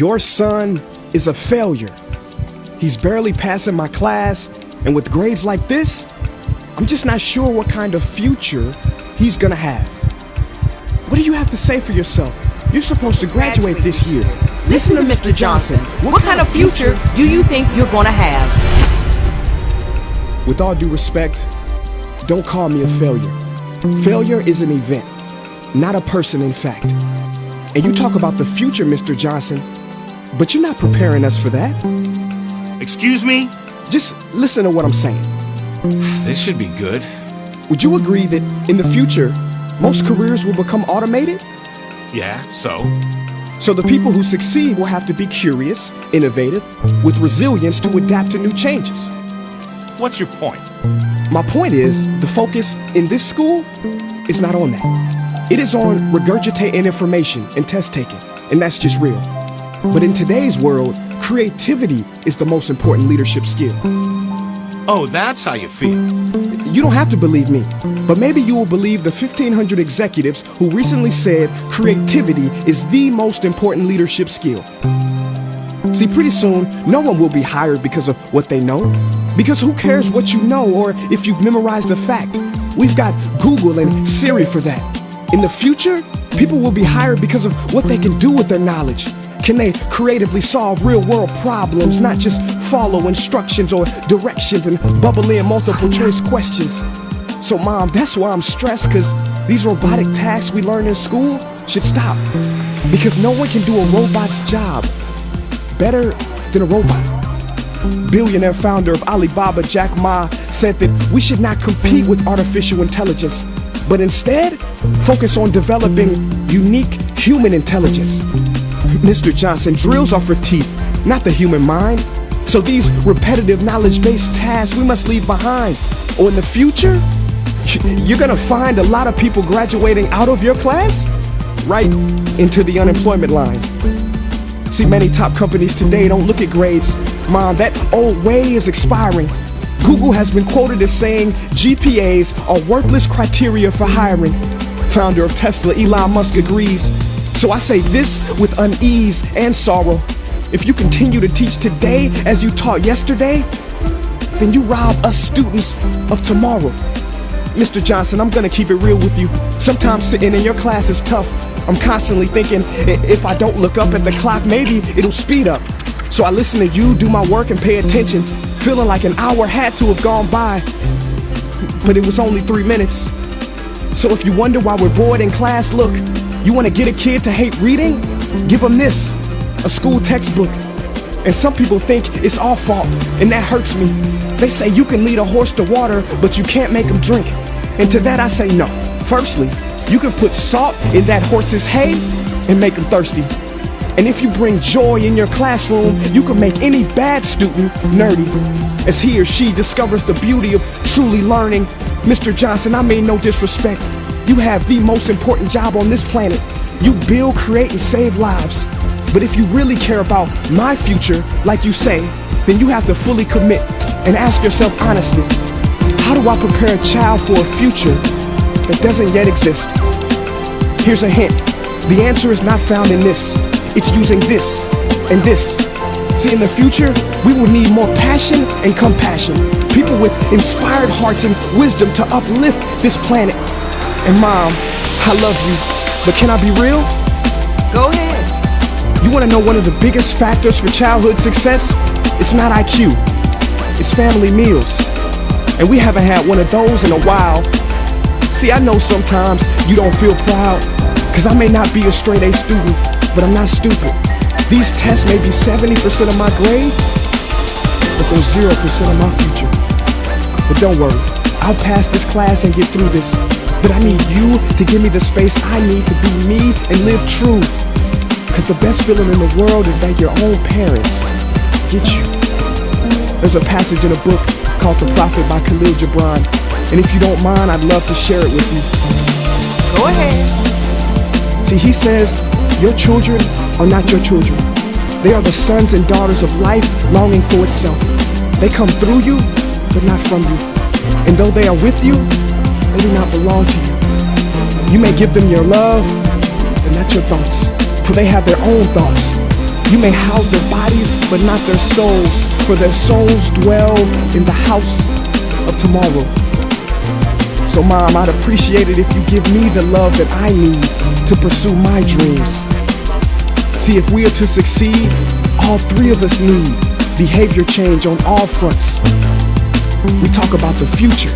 Your son is a failure. He's barely passing my class, and with grades like this, I'm just not sure what kind of future he's gonna have. What do you have to say for yourself? You're supposed to graduate this year. Listen to Mr. Johnson. What kind of future do you think you're gonna have? With all due respect, don't call me a failure. Failure is an event, not a person, in fact. And you talk about the future, Mr. Johnson, but you're not preparing us for that. Excuse me? Just listen to what I'm saying. This should be good. Would you agree that in the future, most careers will become automated? Yeah, so? So the people who succeed will have to be curious, innovative, with resilience to adapt to new changes. What's your point? My point is, the focus in this school is not on that. It is on regurgitating information and test taking, and that's just real. But in today's world, creativity is the most important leadership skill. Oh, that's how you feel. You don't have to believe me, but maybe you will believe the 1,500 executives who recently said creativity is the most important leadership skill. See, pretty soon, no one will be hired because of what they know. Because who cares what you know or if you've memorized a fact? We've got Google and Siri for that. In the future, people will be hired because of what they can do with their knowledge. Can they creatively solve real-world problems, not just follow instructions or directions and bubble in multiple choice questions? So, Mom, that's why I'm stressed, because these robotic tasks we learn in school should stop. Because no one can do a robot's job better than a robot. Billionaire founder of Alibaba, Jack Ma, said that we should not compete with artificial intelligence, but instead focus on developing unique human intelligence. Mr. Johnson, drills are for teeth, not the human mind. So these repetitive knowledge-based tasks we must leave behind. Or in the future, you're gonna find a lot of people graduating out of your class right into the unemployment line. See, many top companies today don't look at grades. Mom, that old way is expiring. Google has been quoted as saying GPAs are worthless criteria for hiring. Founder of Tesla, Elon Musk, agrees. So I say this with unease and sorrow. If you continue to teach today as you taught yesterday, then you rob us students of tomorrow. Mr. Johnson, I'm gonna keep it real with you. Sometimes sitting in your class is tough. I'm constantly thinking, if I don't look up at the clock, maybe it'll speed up. So I listen to you do my work and pay attention, feeling like an hour had to have gone by, but it was only 3 minutes. So if you wonder why we're bored in class, look, you want to get a kid to hate reading? Give them this, a school textbook. And some people think it's our fault, and that hurts me. They say you can lead a horse to water, but you can't make him drink. And to that I say no. Firstly, you can put salt in that horse's hay and make him thirsty. And if you bring joy in your classroom, you can make any bad student nerdy as he or she discovers the beauty of truly learning. Mr. Johnson, I mean no disrespect. You have the most important job on this planet. You build, create, and save lives. But if you really care about my future, like you say, then you have to fully commit and ask yourself honestly, how do I prepare a child for a future that doesn't yet exist? Here's a hint. The answer is not found in this. It's using this and this. See, in the future, we will need more passion and compassion. People with inspired hearts and wisdom to uplift this planet. And Mom, I love you, but can I be real? Go ahead. You want to know one of the biggest factors for childhood success? It's not IQ, it's family meals. And we haven't had one of those in a while. See, I know sometimes you don't feel proud, because I may not be a straight A student, but I'm not stupid. These tests may be 70% of my grade, but they're 0% of my future. But don't worry, I'll pass this class and get through this. But I need you to give me the space I need to be me and live true. Because the best feeling in the world is that your own parents get you. There's a passage in a book called The Prophet by Khalil Gibran. And if you don't mind, I'd love to share it with you. Go ahead. See, he says, your children are not your children. They are the sons and daughters of life longing for itself. They come through you, but not from you. And though they are with you, they do not belong to you. You may give them your love, but not your thoughts, for they have their own thoughts. You may house their bodies, but not their souls, for their souls dwell in the house of tomorrow. So Mom, I'd appreciate it if you give me the love that I need to pursue my dreams. See, if we are to succeed, all three of us need behavior change on all fronts. We talk about the future,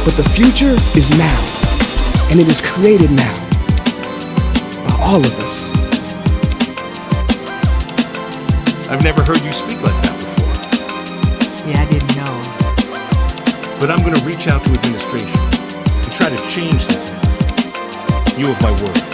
but the future is now, and it is created now by all of us. I've never heard you speak like that before. Yeah, I didn't know. But I'm going to reach out to administration and try to change some things. You have my word.